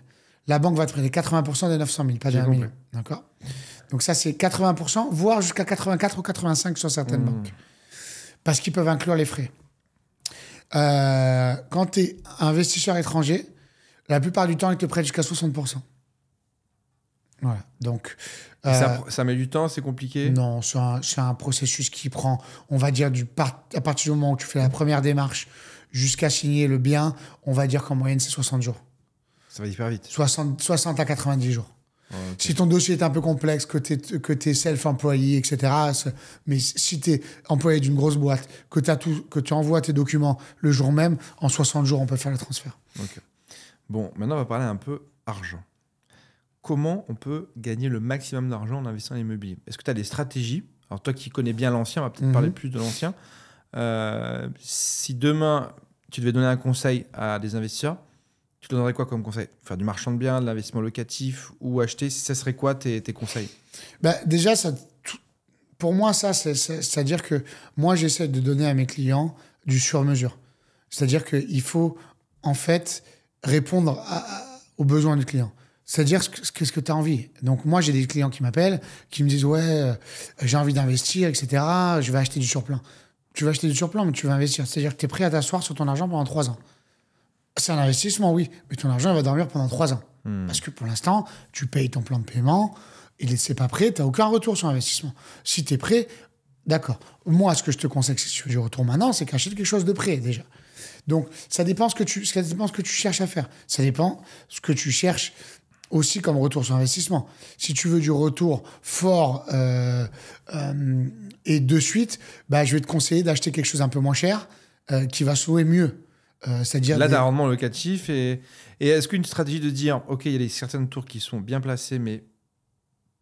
La banque va te prêter 80% des 900 000, pas de 1 million. D'accord ? Donc ça, c'est 80%, voire jusqu'à 84 ou 85 sur certaines banques. Parce qu'ils peuvent inclure les frais. Quand tu es investisseur étranger, la plupart du temps, ils te prêtent jusqu'à 60%. Voilà. Donc, ça met du temps, c'est compliqué? Non, c'est un processus qui prend, on va dire, à partir du moment où tu fais la première démarche jusqu'à signer le bien, on va dire qu'en moyenne, c'est 60 jours. Ça va hyper vite. 60 à 90 jours. Oh, okay. Si ton dossier est un peu complexe, que tu es self-employé, etc., mais si tu es employé d'une grosse boîte, que tu envoies tes documents le jour même, en 60 jours, on peut faire le transfert. Okay. Bon, maintenant, on va parler un peu argent. Comment on peut gagner le maximum d'argent en investissant dans l'immobilier? Est-ce que tu as des stratégies? Alors, toi qui connais bien l'ancien, on va peut-être parler plus de l'ancien. Si demain, tu devais donner un conseil à des investisseurs, tu te donnerais quoi comme conseil? Faire du marchand de biens, de l'investissement locatif ou acheter? Ça serait quoi tes conseils? Déjà, pour moi, c'est-à-dire que moi, j'essaie de donner à mes clients du sur-mesure. C'est-à-dire qu'il faut, en fait, répondre aux besoins du client. C'est-à-dire ce que tu as envie. Donc, moi, j'ai des clients qui m'appellent, qui me disent « Ouais, j'ai envie d'investir, etc. Je vais acheter du surplus. » Tu vas acheter du surplus, mais tu vas investir. C'est-à-dire que tu es prêt à t'asseoir sur ton argent pendant 3 ans. C'est un investissement, oui, mais ton argent va dormir pendant 3 ans. Parce que pour l'instant, tu payes ton plan de paiement, et c'est pas prêt, tu n'as aucun retour sur investissement. Si tu es prêt, d'accord. Moi, ce que je te conseille, si tu veux du retour maintenant, c'est qu'achète quelque chose de prêt déjà. Donc, ça dépend ce que tu cherches à faire. Ça dépend ce que tu cherches aussi comme retour sur investissement. Si tu veux du retour fort et de suite, je vais te conseiller d'acheter quelque chose un peu moins cher qui va se louer mieux. C'est-à-dire là, d'un rendement locatif. Et est-ce qu'une stratégie de dire, OK, il y a certaines tours qui sont bien placées, mais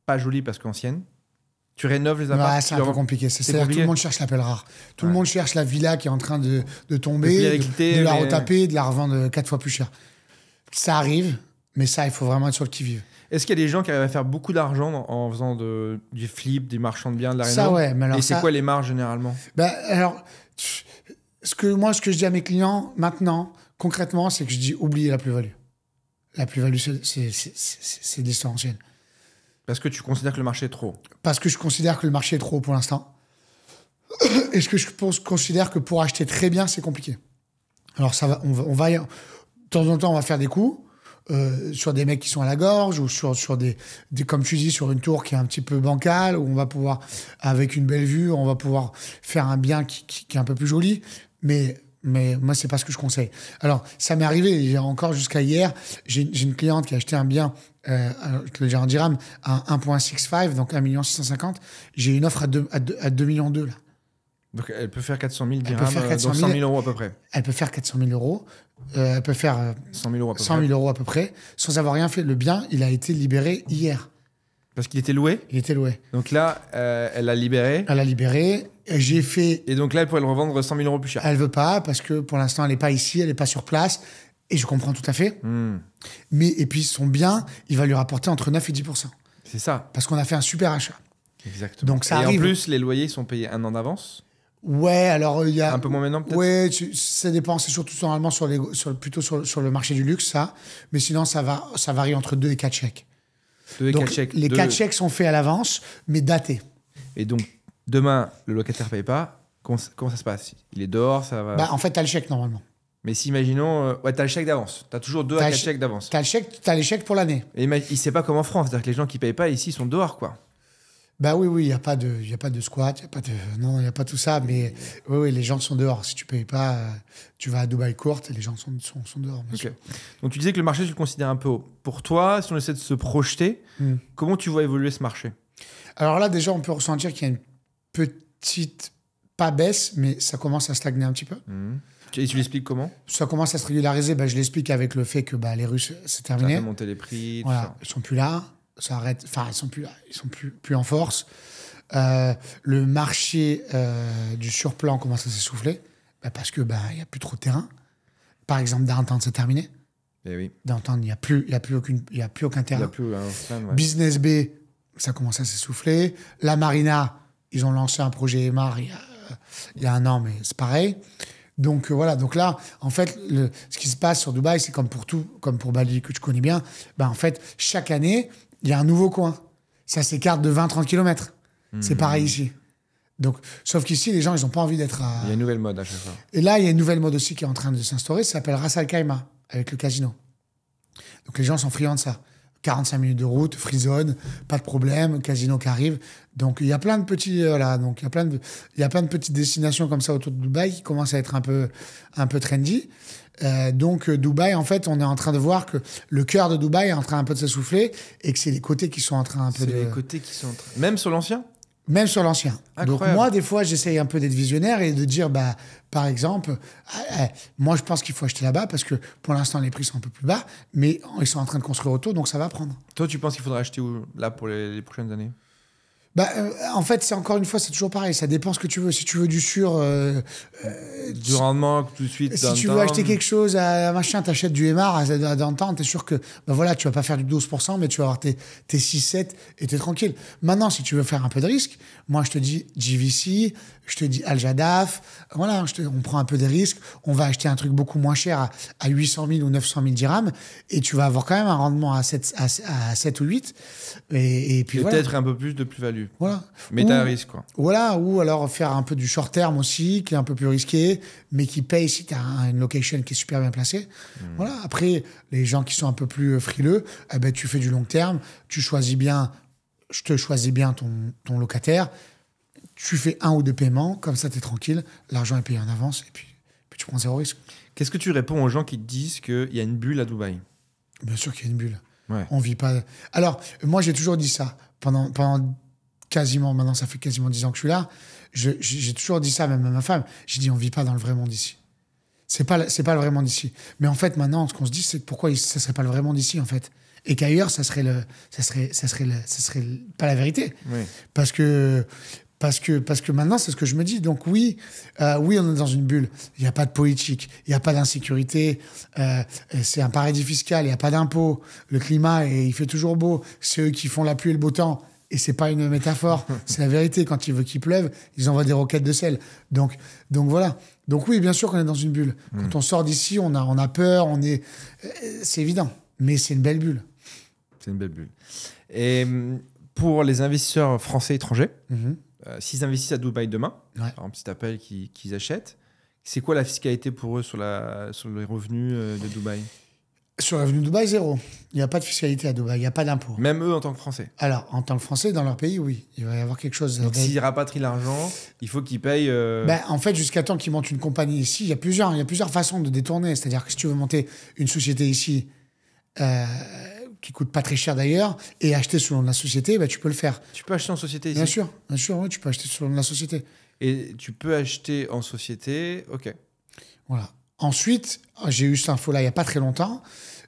pas jolies parce qu'anciennes, tu rénoves les appartements? C'est un peu compliqué. C'est-à-dire que tout le monde cherche l'appel rare. Tout le monde cherche la villa qui est en train de tomber, de la retaper, de la revendre 4 fois plus cher. Ça arrive, mais ça, il faut vraiment être sur le qui-vive. Est-ce qu'il y a des gens qui arrivent à faire beaucoup d'argent en faisant du flip, des marchands de biens, de la réno? Ça, ouais. Mais alors, et c'est quoi les marges généralement? Alors, ce que je dis à mes clients maintenant, concrètement, c'est que je dis oubliez la plus-value. La plus-value, c'est l'histoire ancienne. Parce que tu considères que le marché est trop? Parce que je considère que le marché est trop haut pour l'instant. Et ce que je considère que pour acheter très bien, c'est compliqué. Alors, de temps en temps, on va faire des coups sur des mecs qui sont à la gorge ou sur des, comme tu dis, sur une tour qui est un petit peu bancale, où on va pouvoir, avec une belle vue, on va pouvoir faire un bien qui est un peu plus joli. Mais moi, c'est pas ce que je conseille. Alors, ça m'est arrivé, encore jusqu'à hier, j'ai une cliente qui a acheté un bien, que le gérant d'Iram, à 1,65, donc 1,650 000. J'ai une offre à 2,2 millions là. Donc, elle peut faire 400 000 dirhams, Elle peut faire 400 000, donc 100 000 euros à peu près. Elle peut faire 400 000 euros. Elle peut faire 100 000 euros à peu 100 près. 000 euros à peu près, sans avoir rien fait. Le bien, il a été libéré hier. Parce qu'il était loué. Il était loué. Donc là, elle l'a libéré. Elle l'a libéré. J'ai fait... Et donc là, elle pourrait le revendre 100 000 euros plus cher. Elle veut pas, parce que pour l'instant, elle n'est pas ici, elle n'est pas sur place. Et je comprends tout à fait. Et puis, son bien, il va lui rapporter entre 9 et 10%. C'est ça. Parce qu'on a fait un super achat. Exactement. Donc, ça et arrive. En plus, les loyers sont payés un an d'avance. Ouais, alors il y a... Un peu moins maintenant, peut-être. Ouais, ça dépend. C'est surtout normalement plutôt sur le marché du luxe, ça. Mais sinon, ça varie entre 2 et 4 chèques. 2 et Donc, 4 chèques. les 4 chèques sont faits à l'avance, mais datés. Et donc, demain, le locataire paye pas. Comment ça se passe? Il est dehors, ça va... En fait, tu as le chèque normalement. Mais si, imaginons... ouais, tu as le chèque d'avance. Tu as toujours 2 à 4 chèques d'avance. Tu as les chèques pour l'année. Et il sait pas comme en France. C'est-à-dire que les gens qui payent pas ici sont dehors, quoi. Oui, il n'y a pas de squat, il n'y a pas tout ça, mais oui, les gens sont dehors. Si tu ne payes pas, tu vas à Dubaï courte et les gens sont dehors. Okay. Donc tu disais que le marché, tu le considères un peu haut. Pour toi, si on essaie de se projeter, comment tu vois évoluer ce marché? Alors là, déjà, on peut ressentir qu'il y a une petite, pas baisse, mais ça commence à stagner un petit peu. Et tu l'expliques comment? Ça commence à se régulariser. Je l'explique avec le fait que les Russes, c'est terminé. Ça fait monter les prix, tout voilà, ça. Ils sont plus là. Ça arrête. Enfin, ils sont plus là. Ils sont plus en force. Le marché du surplan commence à s'essouffler parce que y a plus trop de terrain. Par exemple, Downtown, c'est terminé. Eh oui. Downtown, il y a plus aucun terrain. Il y a plus ouais. Business Bay, ça commence à s'essouffler. La Marina, ils ont lancé un projet Emar il y a un an, mais c'est pareil. Donc voilà, donc là, en fait, ce qui se passe sur Dubaï, c'est comme pour tout, comme pour Bali que tu connais bien. En fait, chaque année, il y a un nouveau coin. Ça s'écarte de 20-30 km. C'est pareil ici. Donc, sauf qu'ici, les gens, ils n'ont pas envie d'être à... Il y a une nouvelle mode à chaque fois. Et là, il y a une nouvelle mode aussi qui est en train de s'instaurer. Ça s'appelle Ras Al Khaimah, avec le casino. Donc, les gens sont friands de ça. 45 minutes de route, free zone, pas de problème, casino qui arrive. Donc, il y a plein de petits... donc, il y a plein de petites destinations comme ça autour de Dubaï qui commencent à être un peu trendy. Donc Dubaï, en fait, on est en train de voir que le cœur de Dubaï est en train un peu de s'essouffler et que c'est les côtés qui sont en train C'est les côtés qui sont en train... Même sur l'ancien? Même sur l'ancien. Incroyable. Donc moi, des fois, j'essaye un peu d'être visionnaire et de dire, par exemple, moi, je pense qu'il faut acheter là-bas parce que pour l'instant, les prix sont un peu plus bas, mais ils sont en train de construire autour, donc ça va prendre. Toi, tu penses qu'il faudrait acheter où, là, pour les prochaines années? En fait, c'est encore une fois, c'est toujours pareil. Ça dépend ce que tu veux. Si tu veux du sûr... du rendement tout de suite. Si tu veux acheter quelque chose à machin, t'achètes du Emar à Downtown, t'es sûr que tu vas pas faire du 12%, mais tu vas avoir tes 6-7 et t'es tranquille. Maintenant, si tu veux faire un peu de risque, moi, je te dis GVC, je te dis Al Jadaf, voilà, on prend un peu des risques, on va acheter un truc beaucoup moins cher à 800 000 ou 900 000 dirhams et tu vas avoir quand même un rendement à 7 ou 8. Et puis voilà. Peut-être un peu plus de plus-value. Voilà. Mais t'as un risque, quoi. Voilà, ou alors faire un peu du short terme aussi, qui est un peu plus risqué, mais qui paye si tu as une location qui est super bien placée. Voilà. Après, les gens qui sont un peu plus frileux, tu fais du long terme, je te choisis bien ton locataire, tu fais 1 ou 2 paiements, comme ça tu es tranquille, l'argent est payé en avance et puis tu prends 0 risque. Qu'est-ce que tu réponds aux gens qui te disent qu'il y a une bulle à Dubaï? Bien sûr qu'il y a une bulle. Ouais. On vit pas... Alors, moi j'ai toujours dit ça, pendant quasiment, maintenant ça fait quasiment 10 ans que je suis là, j'ai toujours dit ça, même à ma femme, j'ai dit on vit pas dans le vrai monde ici. C'est pas le vrai monde ici. Mais en fait, maintenant, ce qu'on se dit, c'est pourquoi ça serait pas le vrai monde ici, en fait. Et qu'ailleurs, ça serait pas la vérité. Oui. Parce que maintenant, c'est ce que je me dis. Donc oui, on est dans une bulle. Il n'y a pas de politique, il n'y a pas d'insécurité. C'est un paradis fiscal, il n'y a pas d'impôts. Le climat, il fait toujours beau. C'est eux qui font la pluie et le beau temps. Et c'est pas une métaphore, c'est la vérité. Quand il veut qu'il pleuve, ils envoient des roquettes de sel. Donc voilà. Donc oui, bien sûr qu'on est dans une bulle. Quand on sort d'ici, on a peur, c'est évident. Mais c'est une belle bulle. C'est une belle bulle. Et pour les investisseurs français et étrangers, s'ils investissent à Dubaï demain, par exemple, si tu appelles qu'ils achètent, C'est quoi la fiscalité pour eux sur les revenus de Dubaï? Sur le revenu de Dubaï, zéro. Il n'y a pas de fiscalité à Dubaï, il n'y a pas d'impôt. Même eux en tant que Français? Alors, en tant que Français, dans leur pays, oui. Il va y avoir quelque chose. Donc s'ils rapatrient l'argent, il faut qu'ils payent... En fait, jusqu'à temps qu'ils montent une compagnie ici, il y a plusieurs façons de détourner. C'est-à-dire que si tu veux monter une société ici, qui coûte pas très cher d'ailleurs, et acheter sous le nom de la société, tu peux le faire. Tu peux acheter en société ici? Bien sûr, oui, tu peux acheter sous le nom de la société. Et tu peux acheter en société, ok. Voilà. Ensuite, j'ai eu cette info-là il n'y a pas très longtemps.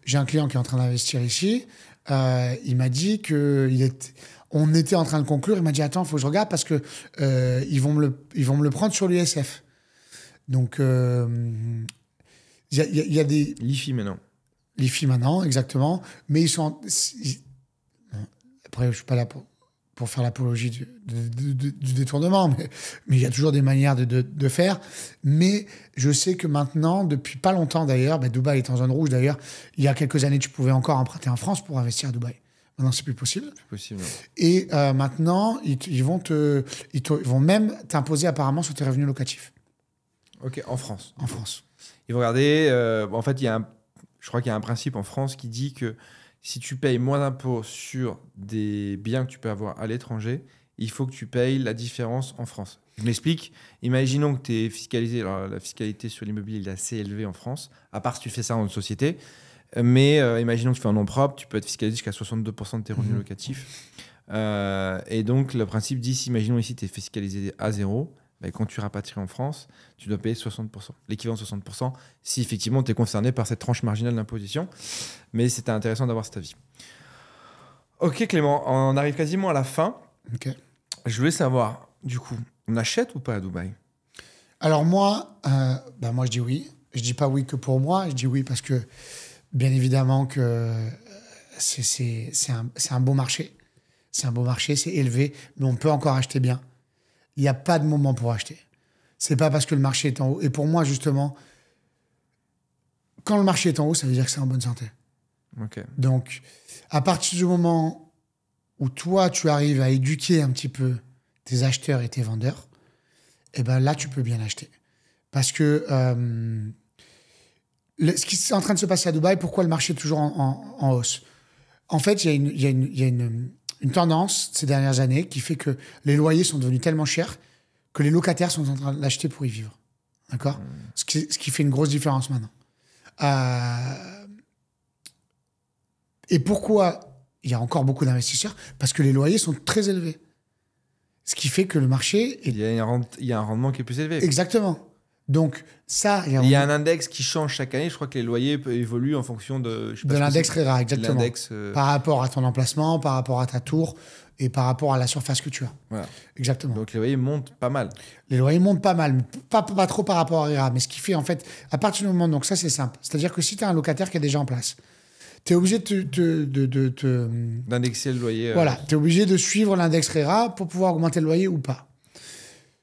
J'ai un client qui est en train d'investir ici. Il m'a dit on était en train de conclure. Il m'a dit attends, il faut que je regarde parce que ils vont me le prendre sur l'USF. Donc il y a des l'IFI maintenant. L'IFI maintenant, exactement. Mais ils sont après, je suis pas là pour faire l'apologie du détournement, mais il y a toujours des manières de faire. Mais je sais que maintenant, depuis pas longtemps d'ailleurs, Dubaï est en zone rouge d'ailleurs, il y a quelques années, tu pouvais encore emprunter en France pour investir à Dubaï. Maintenant, c'est plus possible. C'est possible. Et maintenant, ils vont même t'imposer apparemment sur tes revenus locatifs. Ok, en France. En France. Ils vont regarder, en fait, je crois qu'il y a un principe en France qui dit que si tu payes moins d'impôts sur des biens que tu peux avoir à l'étranger, il faut que tu payes la différence en France. Je m'explique. Imaginons que tu es fiscalisé. Alors, la fiscalité sur l'immobilier est assez élevée en France, à part si tu fais ça en société. Mais imaginons que tu fais un nom propre, tu peux être fiscalisé jusqu'à 62% de tes revenus locatifs. Et donc, le principe dit, imaginons ici, tu es fiscalisé à zéro. Quand tu rapatries en France, tu dois payer 60%, l'équivalent de 60%, si effectivement tu es concerné par cette tranche marginale d'imposition. Mais c'était intéressant d'avoir cet avis. Ok Clément, on arrive quasiment à la fin. Okay. Je voulais savoir, du coup, on achète ou pas à Dubaï? Alors moi je dis oui. Je dis pas oui que pour moi, je dis oui parce que bien évidemment que c'est un beau marché. C'est un beau marché, c'est élevé, mais on peut encore acheter bien. Il n'y a pas de moment pour acheter. C'est pas parce que le marché est en haut. Et pour moi, justement, quand le marché est en haut, ça veut dire que c'est en bonne santé. Okay. Donc, à partir du moment où toi, tu arrives à éduquer un petit peu tes acheteurs et tes vendeurs, là, tu peux bien acheter. Parce que ce qui est en train de se passer à Dubaï, pourquoi le marché est toujours en hausse? En fait, il y a une tendance ces dernières années qui fait que les loyers sont devenus tellement chers que les locataires sont en train de l'acheter pour y vivre. D'accord ? Ce qui fait une grosse différence maintenant. Et pourquoi il y a encore beaucoup d'investisseurs? Parce que les loyers sont très élevés. Ce qui fait que le marché... Il y a un rendement qui est plus élevé. Exactement. Donc, ça... Il y a un index qui change chaque année. Je crois que les loyers évoluent en fonction de l'index RERA, exactement. Par rapport à ton emplacement, par rapport à ta tour et par rapport à la surface que tu as. Voilà. Exactement. Donc, les loyers montent pas mal. Les loyers montent pas mal, mais pas trop par rapport à RERA. Mais ce qui fait, en fait, à partir du moment... Donc, ça, c'est simple. C'est-à-dire que si tu as un locataire qui est déjà en place, tu es obligé d'indexer le loyer. Voilà. Tu es obligé de suivre l'index RERA pour pouvoir augmenter le loyer ou pas.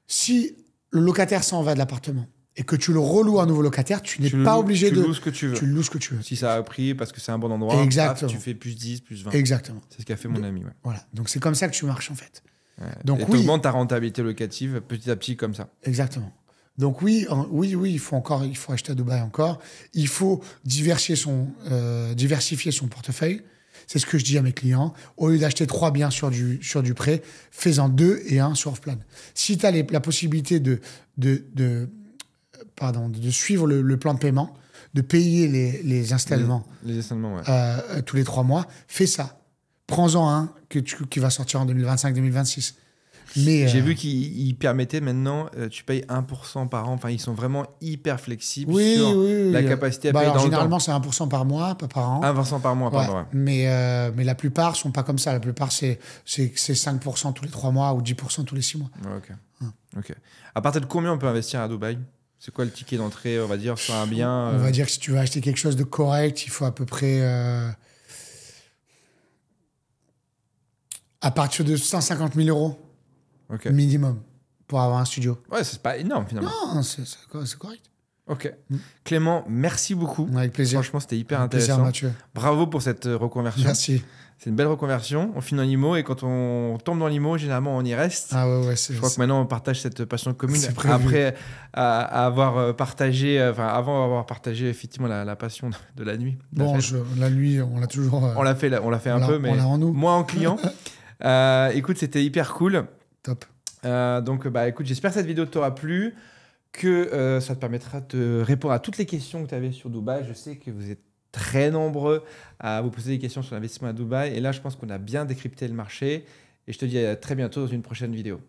Si le locataire s'en va de l'appartement et que tu le reloues à un nouveau locataire, tu n'es pas obligé de... Tu loues ce que tu veux. Tu loues ce que tu veux. Si ça a pris parce que c'est un bon endroit, exactement. Tu fais plus 10, plus 20. Exactement. C'est ce qu'a fait mon ami. Ouais. Voilà. Donc, c'est comme ça que tu marches, en fait. Ouais. Donc, et tu augmentes ta rentabilité locative petit à petit comme ça. Exactement. Donc, oui, il faut acheter à Dubaï encore. Il faut diversifier son portefeuille. C'est ce que je dis à mes clients. Au lieu d'acheter 3 biens sur du prêt, fais-en 2 et 1 sur off-plan. Si tu as la possibilité de suivre le plan de paiement, de payer les installements, tous les 3 mois, fais ça. Prends-en un qui va sortir en 2025-2026. Mais j'ai vu qu'ils permettaient maintenant, tu payes 1% par an. Enfin, ils sont vraiment hyper flexibles sur la capacité à payer dans le temps. Généralement, c'est 1% par mois, pas par an. 1% par mois, pardon. Ouais. Mais la plupart ne sont pas comme ça. La plupart, c'est 5% tous les 3 mois ou 10% tous les 6 mois. Ok. À partir de combien on peut investir à Dubaï? C'est quoi le ticket d'entrée, on va dire, sur un bien On va dire que si tu veux acheter quelque chose de correct, il faut à peu près... à partir de 150 000 euros minimum pour avoir un studio. Ouais, c'est pas énorme finalement. Non, c'est correct. Ok. Clément, merci beaucoup. Avec plaisir. Franchement, c'était hyper intéressant. Plaisir, Mathieu. Bravo pour cette reconversion. Merci. C'est une belle reconversion. On finit dans l'IMO et quand on tombe dans l'IMO, généralement, on y reste. Ah ouais, Je crois que maintenant, on partage cette passion commune. C'est prévu. Après avoir partagé, avant avoir partagé effectivement la passion de la nuit. Bon, la nuit, on l'a toujours. On l'a fait un peu, mais en nous. moins en client. Écoute, c'était hyper cool. Top. Donc, écoute, j'espère que cette vidéo t'aura plu, que ça te permettra de répondre à toutes les questions que tu avais sur Dubaï. Je sais que vous êtes très nombreux à vous poser des questions sur l'investissement à Dubaï. Et là, je pense qu'on a bien décrypté le marché. Et je te dis à très bientôt dans une prochaine vidéo.